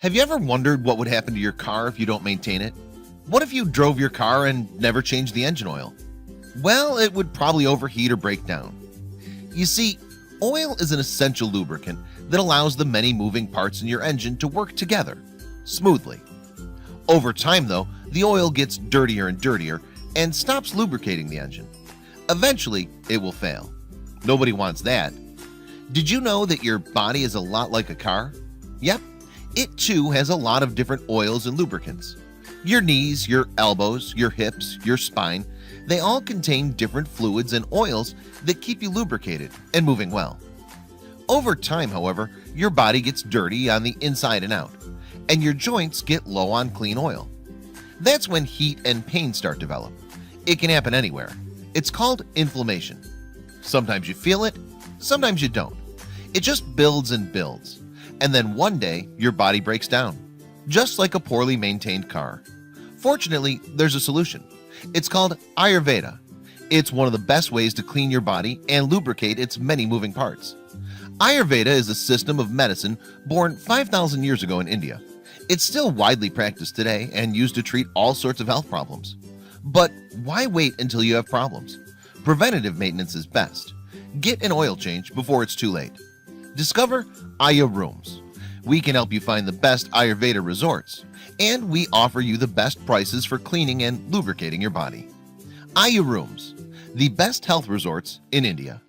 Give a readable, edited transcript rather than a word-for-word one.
Have you ever wondered what would happen to your car if you don't maintain it? What if you drove your car and never changed the engine oil? Well, it would probably overheat or break down. You see, oil is an essential lubricant that allows the many moving parts in your engine to work together smoothly. Over time, though, the oil gets dirtier and dirtier and stops lubricating the engine. Eventually, it will fail. Nobody wants that. Did you know that your body is a lot like a car? Yep, it too has a lot of different oils and lubricants. Your knees, your elbows, your hips, your spine, they all contain different fluids and oils that keep you lubricated and moving well. Over time, however, your body gets dirty on the inside and out, and your joints get low on clean oil. That's when heat and pain start to develop. It can happen anywhere. It's called inflammation. Sometimes you feel it, sometimes you don't. It just builds and builds, and then one day your body breaks down, just like a poorly maintained car. Fortunately, there's a solution. It's called Ayurveda. It's one of the best ways to clean your body and lubricate its many moving parts. Ayurveda is a system of medicine born 5,000 years ago in India. It's still widely practiced today and used to treat all sorts of health problems. But why wait until you have problems? Preventative maintenance is best. Get an oil change before it's too late. Discover Ayurooms. We can help you find the best Ayurveda resorts, and we offer you the best prices for cleaning and lubricating your body. Ayurooms, the best health resorts in India.